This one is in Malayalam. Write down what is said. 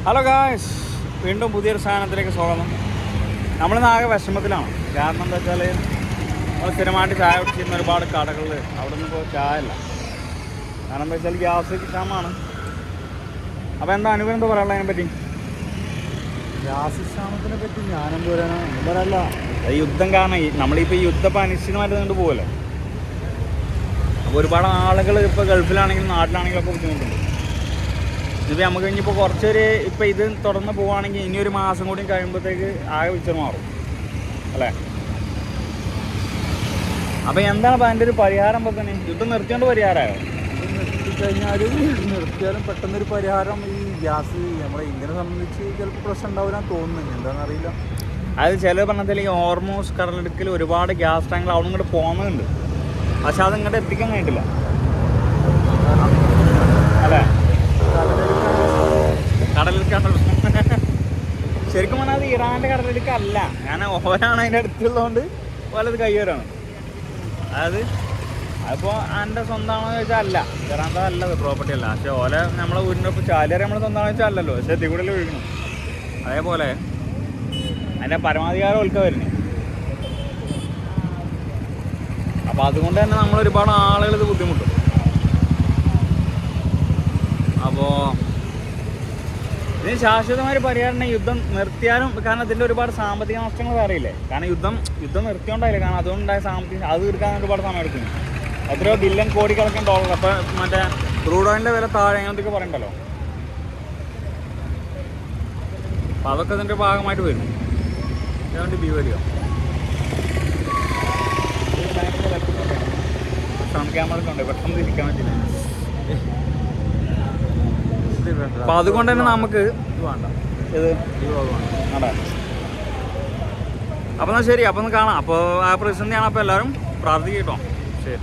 ഹലോ ഗായ്സ്, വീണ്ടും പുതിയൊരു സാധനത്തിലേക്ക് സ്വാഗതം. നമ്മളിന്ന് ആകെ വിഷമത്തിലാണ്. കാരണം എന്താ വെച്ചാൽ നമ്മൾ സ്ഥിരമായിട്ട് ചായ കുടിച്ചിരുന്ന ഒരുപാട് കടകളിൽ അവിടെ നിന്ന് ഇപ്പോൾ ചായ ഇല്ല. കാരണം എന്താ വെച്ചാൽ ഗ്യാസ് ക്ഷാമമാണ്. അപ്പോൾ എന്താ അനുഭവം എന്താ പറയാനുള്ളത് അതിനെപ്പറ്റി? ഗ്യാസ് ക്ഷാമത്തിനെ പറ്റി ഞാനെന്ത് പറയാനാ, ഒന്നും പറയാനില്ല. യുദ്ധം കാരണം നമ്മളിപ്പോൾ ഈ യുദ്ധം ഇപ്പോൾ അനിശ്ചിതമായിട്ട് കണ്ട് പോകുമല്ലോ. അപ്പോൾ ഒരുപാട് ആളുകൾ ഇപ്പോൾ ഗൾഫിലാണെങ്കിലും നാട്ടിലാണെങ്കിലും ഒക്കെ ബുദ്ധിമുട്ടുണ്ട്. ഇതിപ്പോൾ നമുക്ക് ഇനിയിപ്പോൾ കുറച്ചൊരു ഇപ്പോൾ ഇത് തുടർന്ന് പോവുകയാണെങ്കിൽ ഇനി ഒരു മാസം കൂടി കഴിയുമ്പോഴത്തേക്ക് ആകെ പിക്ചർ മാറും അല്ലേ? അപ്പോൾ എന്താണ് ഇപ്പോൾ അതിൻ്റെ ഒരു പരിഹാരം? ഇപ്പോൾ തന്നെ യുദ്ധം നിർത്തിയോണ്ട് പരിഹാരമായോ? നിർത്തിക്കഴിഞ്ഞാലും നിർത്തിയാലും പെട്ടെന്നൊരു പരിഹാരം ഈ ഗ്യാസ് നമ്മളെ ഇന്ത്യനെ സംബന്ധിച്ച് ചിലപ്പോൾ പ്രശ്നം ഉണ്ടാവില്ലാന്ന് തോന്നുന്നു. എന്താണെന്നറിയില്ല. അത് ചില പറഞ്ഞാൽ ഈ ഹോർമൂസ് കടലെടുക്കൽ ഒരുപാട് ഗ്യാസ് ടാങ്കിൽ അവിടെ ഇങ്ങോട്ട് പോകുന്നുണ്ട്. പക്ഷെ അത് ഇങ്ങോട്ട് എത്തിക്കാൻ കഴിഞ്ഞിട്ടില്ല അല്ലേ? കടലെടുക്കാനുള്ള പ്രശ്നം ശരിക്കും പറഞ്ഞാൽ അത് ഇറാൻ്റെ കടലെടുക്കല്ല. കാരണം ഓരാണ് അതിൻ്റെ അടുത്തുള്ളതുകൊണ്ട് ഓലത് കയ്യേറാണ്. അതായത് അതിപ്പോൾ എൻ്റെ സ്വന്തമാണോ ചോദിച്ചാൽ അല്ല, ഇറാൻ്റെ അല്ലത് പ്രോപ്പർട്ടി അല്ല. പക്ഷേ ഓല നമ്മളെ വീടിൻ്റെ ഒപ്പം ചാലിയാരെ നമ്മളെ സ്വന്തമാണോ ചോദിച്ചാൽ അല്ലല്ലോ. പക്ഷേ എത്തി കൂടുതൽ ഒഴുകണം. അതേപോലെ അതിൻ്റെ പരമാധികാരം ഒൽക്ക വരുന്നത്. അപ്പോൾ അതുകൊണ്ട് തന്നെ നമ്മളൊരുപാട് ആളുകൾ ഇത് ബുദ്ധിമുട്ടും. അപ്പോൾ ഇതിന് ശാശ്വതമായ പരിഹാരം യുദ്ധം നിർത്തിയാലും, കാരണം ഇതിൻ്റെ ഒരുപാട് സാമ്പത്തിക നഷ്ടങ്ങൾ അറിയില്ലേ. കാരണം യുദ്ധം നിർത്തിയോണ്ടായില്ല. കാരണം അതുകൊണ്ടുണ്ടായ സാമ്പത്തിക അത് തീർക്കാൻ ഒരുപാട് സമയം എടുക്കുന്നു. എത്രയോ ബില്യൺ കോടിക്കണക്കിന് ഡോളർ. അപ്പോൾ മറ്റേ ക്രൂഡ് ഓയിലിൻ്റെ വില താഴെ അങ്ങനത്തൊക്കെ പറയണ്ടല്ലോ. അപ്പോൾ അതൊക്കെ ഇതിൻ്റെ ഭാഗമായിട്ട് വരും. അതുകൊണ്ട് ബീവരിയോ ഫ്രണ്ട് ക്യാമറ ഒക്കെ ഉണ്ട്, പെട്ടെന്ന് ഇരിക്കാൻ പറ്റില്ല. അപ്പം അതുകൊണ്ട് തന്നെ നമുക്ക് ഇത് വേണ്ട, ഇത് വേണ്ട. അപ്പോൾ എന്നാൽ ശരി, അപ്പോൾ ഒന്ന് കാണാം. അപ്പോൾ ആ പ്രതിസന്ധിയാണ്. അപ്പോൾ എല്ലാവരും പ്രാർത്ഥിക്കട്ടോ. ശരി.